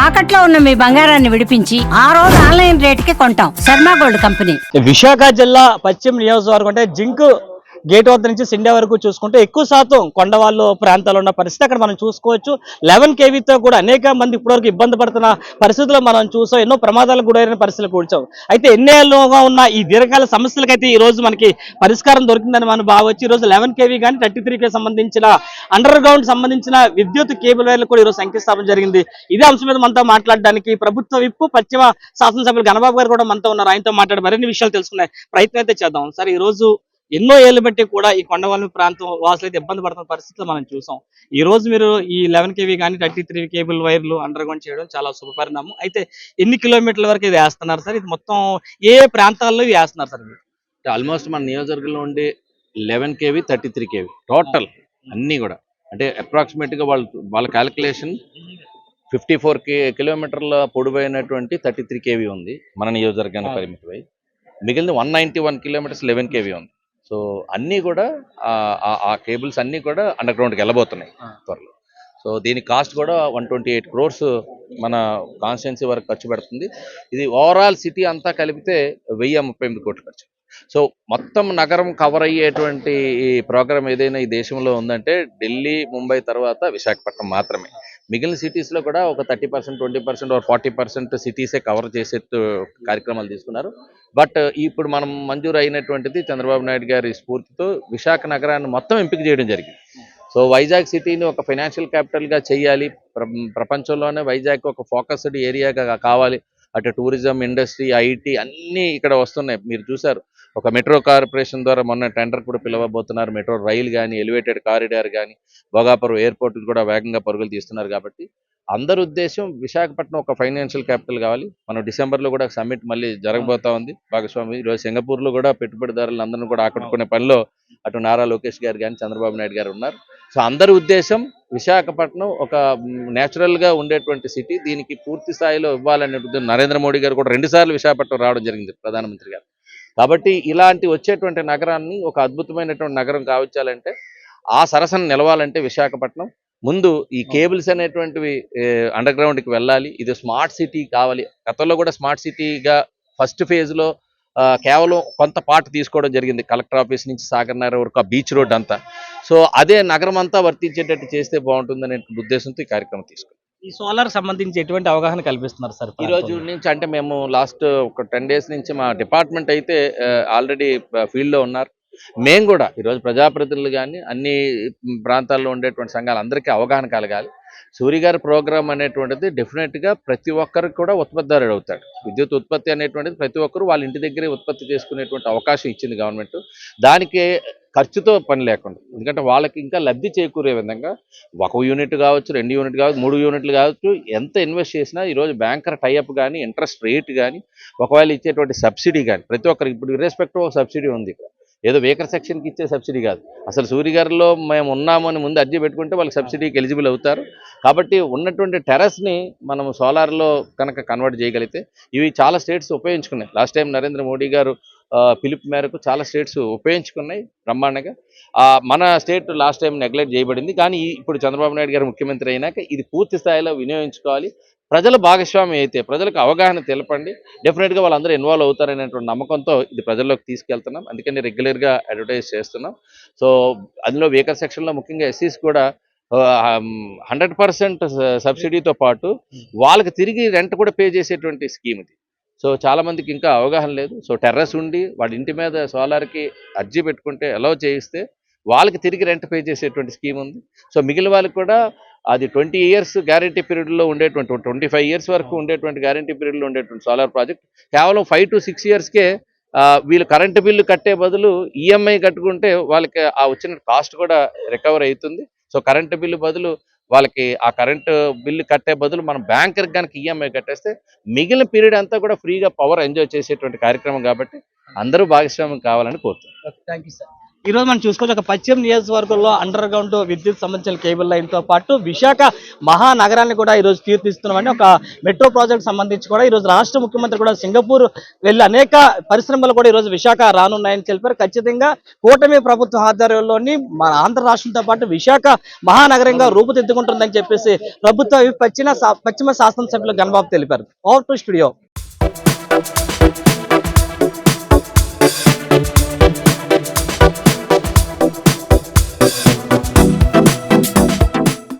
తాకట్లో ఉన్న మీ బంగారాన్ని విడిపించి ఆ రోజు ఆన్లైన్ రేటుకి కొంటాం. Sharma gold company. విశాఖ జిల్లా పశ్చిమ నియోజకవర్గం అంటే జింక్ గేట్ వద్ద నుంచి సిండియా వరకు చూసుకుంటే ఎక్కువ శాతం కొండవాళ్ళు ప్రాంతాల్లో ఉన్న పరిస్థితి అక్కడ మనం చూసుకోవచ్చు. 11 KVతో కూడా అనేక మంది ఇప్పటివరకు ఇబ్బంది పడుతున్న పరిస్థితుల్లో మనం చూసాం. ఎన్నో ప్రమాదాలకు గురైన పరిస్థితులు కూర్చాం. అయితే ఎన్నేళ్ళుగా ఉన్న ఈ దీర్ఘకాల సమస్యలకైతే ఈ రోజు మనకి పరిష్కారం దొరికిందని మనం భావచ్చు. ఈ రోజు 11 KV కానీ 33 కి సంబంధించిన అండర్ గ్రౌండ్ సంబంధించిన విద్యుత్ కేబుల్ వైర్లు కూడా ఈరోజు శంకుస్థాపన జరిగింది. ఇదే అంశం మీద మనతో మాట్లాడడానికి ప్రభుత్వ విప్పు పశ్చిమ శాసనసభ్యులు గణబాబు గారు కూడా మనతో ఉన్నారు. ఆయనతో మాట్లాడి మరిన్ని విషయాలు తెలుసుకునే ప్రయత్నం అయితే చేద్దాం. సార్, ఈ రోజు ఎన్నో ఏళ్ళు బట్టి కూడా ఈ కొండవాళ్ళ ప్రాంతం వాసులు అయితే ఇబ్బంది పడుతున్న పరిస్థితులు మనం చూసాం. ఈ రోజు మీరు ఈ 11 KV కానీ 33 కేబుల్ వైర్లు అండర్ గ్రౌండ్ చేయడం చాలా శుభపరిణామం. అయితే ఎన్ని కిలోమీటర్ల వరకు ఇది వేస్తున్నారు సార్? ఇది మొత్తం ఏ ప్రాంతాల్లో ఇది వేస్తున్నారు సార్? ఆల్మోస్ట్ మన నియోజకవర్గంలో ఉండే 11 KV 33 KV టోటల్ అన్నీ కూడా అంటే అప్రాక్సిమేట్గా వాళ్ళ క్యాలిక్యులేషన్ 54 కిలోమీటర్ల పొడవైనటువంటి 33 KV ఉంది మన నియోజకవర్గానికి పరిమితమై. మిగిలిన 191 కిలోమీటర్స్ 11 KV ఉంది. సో అన్నీ కూడా ఆ కేబుల్స్ అన్నీ కూడా అండర్ గ్రౌండ్కి వెళ్ళబోతున్నాయి త్వరలో. సో దీని కాస్ట్ కూడా 128 crores మన కాన్స్టిట్యున్సీ వరకు ఖర్చు పెడుతుంది. ఇది ఓవరాల్ సిటీ అంతా కలిపితే 1038 కోట్లు ఖర్చు. సో మొత్తం నగరం కవర్ అయ్యేటువంటి ఈ ప్రోగ్రామ్ ఏదైనా ఈ దేశంలో ఉందంటే ఢిల్లీ, ముంబై తర్వాత విశాఖపట్నం మాత్రమే. మిగిలిన సిటీస్లో కూడా ఒక 30%, 20% 40% సిటీసే కవర్ చేసే కార్యక్రమాలు తీసుకున్నారు. బట్ ఇప్పుడు మనం మంజూరు అయినటువంటిది చంద్రబాబు నాయుడు గారి స్ఫూర్తితో విశాఖ నగరాన్ని మొత్తం ఎంపిక చేయడం జరిగింది. సో వైజాగ్ సిటీని ఒక ఫైనాన్షియల్ క్యాపిటల్గా చేయాలి, ప్రపంచంలోనే వైజాగ్ ఒక ఫోకస్డ్ ఏరియాగా కావాలి. అటు టూరిజం, ఇండస్ట్రీ, ఐటీ అన్నీ ఇక్కడ వస్తున్నాయి. మీరు చూసారు, ఒక మెట్రో కార్పొరేషన్ ద్వారా మొన్న టెండర్ కూడా పిలవబోతున్నారు. మెట్రో రైలు కానీ, ఎలివేటెడ్ కారిడార్ కానీ, భోగాపురం ఎయిర్పోర్ట్ కూడా వేగంగా పరుగులు తీస్తున్నారు. కాబట్టి అందరి ఉద్దేశం విశాఖపట్నం ఒక ఫైనాన్షియల్ క్యాపిటల్ కావాలి. మనం డిసెంబర్లో కూడా సమ్మిట్ మళ్ళీ జరగబోతా ఉంది భాగస్వామి. ఈరోజు సింగపూర్లో కూడా పెట్టుబడిదారులు అందరినీ కూడా ఆకట్టుకునే పనిలో అటు నారా లోకేష్ గారు కానీ, చంద్రబాబు నాయుడు గారు ఉన్నారు. సో అందరి ఉద్దేశం విశాఖపట్నం ఒక న్యాచురల్గా ఉండేటువంటి సిటీ, దీనికి పూర్తి స్థాయిలో ఇవ్వాలనే ఉద్దేశం. నరేంద్ర మోడీ గారు కూడా 2 సార్లు విశాఖపట్నం రావడం జరిగింది, ప్రధానమంత్రి గారు. కాబట్టి ఇలాంటి వచ్చేటువంటి నగరాన్ని ఒక అద్భుతమైనటువంటి నగరం కావించాలంటే, ఆ సరసన నిలవాలంటే విశాఖపట్నం ముందు ఈ కేబుల్స్ అనేటువంటివి అండర్ గ్రౌండ్కి వెళ్ళాలి. ఇది స్మార్ట్ సిటీ కావాలి. గతంలో కూడా స్మార్ట్ సిటీగా ఫస్ట్ ఫేజ్లో కేవలం కొంత పార్ట్ తీసుకోవడం జరిగింది, కలెక్టర్ ఆఫీస్ నుంచి సాగర్ నగర్ వరకు ఆ బీచ్ రోడ్ అంతా. సో అదే నగరం అంతా వర్తించేటట్టు చేస్తే బాగుంటుందనే ఉద్దేశంతో ఈ కార్యక్రమం తీసుకున్నాం. ఈ సోలార్ సంబంధించి ఎటువంటి అవగాహన కల్పిస్తున్నారు సార్ ఈ రోజు నుంచి? అంటే మేము లాస్ట్ ఒక 10 days నుంచి మా డిపార్ట్మెంట్ అయితే ఆల్రెడీ ఫీల్డ్లో ఉన్నారు. మేము కూడా ఈరోజు ప్రజాప్రతినిధులు కానీ అన్ని ప్రాంతాల్లో ఉండేటువంటి సంఘాలు అందరికీ అవగాహన కలగాలి. సూర్య గారి ప్రోగ్రామ్ అనేటువంటిది డెఫినెట్గా ప్రతి ఒక్కరికి కూడా ఉత్పత్తిదారుడు అవుతాడు. విద్యుత్ ఉత్పత్తి అనేటువంటిది ప్రతి ఒక్కరు వాళ్ళ ఇంటి దగ్గరే ఉత్పత్తి చేసుకునేటువంటి అవకాశం ఇచ్చింది గవర్నమెంట్. దానికి ఖర్చుతో పని లేకుండా, ఎందుకంటే వాళ్ళకి ఇంకా లబ్ధి చేకూరే విధంగా 1 యూనిట్ కావచ్చు, 2 యూనిట్ కావచ్చు, 3 యూనిట్లు కావచ్చు, ఎంత ఇన్వెస్ట్ చేసినా ఈరోజు బ్యాంకర్ టైఅప్ కానీ, ఇంట్రెస్ట్ రేట్ కానీ, ఒకవేళ ఇచ్చేటువంటి సబ్సిడీ కానీ ప్రతి ఒక్కరికి ఇప్పుడు ఇర్రెస్పెక్టివ్ ఆఫ్ సబ్సిడీ ఉంది. ఇక్కడ ఏదో వేకర్ సెక్షన్కి ఇచ్చే సబ్సిడీ కాదు. అసలు సూర్య గారిలో మేము ఉన్నామని ముందు అర్జీ పెట్టుకుంటే వాళ్ళకి సబ్సిడీకి ఎలిజిబుల్ అవుతారు. కాబట్టి ఉన్నటువంటి టెర్రస్ని మనం సోలార్లో కనుక కన్వర్ట్ చేయగలిగితే ఇవి చాలా స్టేట్స్ ఉపయోగించుకున్నాయి. లాస్ట్ టైం నరేంద్ర మోడీ గారు పిలుపు మేరకు చాలా స్టేట్స్ ఉపయోగించుకున్నాయి బ్రహ్మాండంగా. మన స్టేట్ లాస్ట్ టైం నెగ్లెక్ట్ చేయబడింది. కానీ ఇప్పుడు చంద్రబాబు నాయుడు గారు ముఖ్యమంత్రి అయినాక ఇది పూర్తి స్థాయిలో వినియోగించుకోవాలి. ప్రజల భాగస్వామ్యం అయితే, ప్రజలకు అవగాహన తెలపండి, డెఫినెట్గా వాళ్ళందరూ ఇన్వాల్వ్ అవుతారనేటువంటి నమ్మకంతో ఇది ప్రజల్లోకి తీసుకెళ్తున్నాం. అందుకని రెగ్యులర్గా అడ్వర్టైజ్ చేస్తున్నాం. సో అందులో వేకర్ సెక్షన్లో ముఖ్యంగా ఎస్సీస్ కూడా 100% సబ్సిడీతో పాటు వాళ్ళకి తిరిగి రెంట్ కూడా పే చేసేటువంటి స్కీమ్ ఇది. సో చాలామందికి ఇంకా అవగాహన లేదు. సో టెర్రస్ ఉండి వాళ్ళ ఇంటి మీద సోలార్కి అర్జీ పెట్టుకుంటే అలౌ చేయిస్తే వాళ్ళకి తిరిగి రెంట్ పే చేసేటువంటి స్కీమ్ ఉంది. సో మిగిలిన వాళ్ళకి కూడా అది 20 years గ్యారంటీ పీరియడ్లో ఉండేటువంటి 25 years వరకు ఉండేటువంటి గ్యారంటీ పీరియడ్లో ఉండేటువంటి సోలార్ ప్రాజెక్ట్ కేవలం 5 to 6 yearsకే వీళ్ళు కరెంటు బిల్లు కట్టే బదులు ఈఎంఐ కట్టుకుంటే వాళ్ళకి ఆ వచ్చిన కాస్ట్ కూడా రికవర్ అవుతుంది. సో కరెంటు బిల్లు బదులు వాళ్ళకి ఆ కరెంటు బిల్లు కట్టే బదులు మనం బ్యాంకర్కి కనుక ఈఎంఐ కట్టేస్తే మిగిలిన పీరియడ్ అంతా కూడా ఫ్రీగా పవర్ ఎంజాయ్ చేసేటువంటి కార్యక్రమం. కాబట్టి అందరూ భాగస్వామ్యం కావాలని కోరుతున్నాను. Thank you sir. ఈ రోజు మనం చూసుకోవచ్చు ఒక పశ్చిమ నియోజకవర్గంలో అండర్ గ్రౌండ్ విద్యుత్ సంబంధించిన కేబుల్ లైన్ తో పాటు విశాఖ మహానగరాన్ని కూడా ఈ రోజు తీర్చిదిస్తున్నామని ఒక మెట్రో ప్రాజెక్ట్ సంబంధించి కూడా ఈ రోజు రాష్ట్ర ముఖ్యమంత్రి కూడా సింగపూర్ వెళ్లి అనేక పరిశ్రమలు కూడా ఈ రోజు విశాఖ రానున్నాయని తెలిపారు. ఖచ్చితంగా కూటమి ప్రభుత్వ ఆధ్వర్యంలోని మన ఆంధ్ర రాష్ట్రంతో పాటు విశాఖ మహానగరంగా రూపుదిద్దుకుంటుందని చెప్పేసి ప్రభుత్వ పశ్చిమ శాసనసభ్యులు గణబాబు తెలిపారు. Over to studio.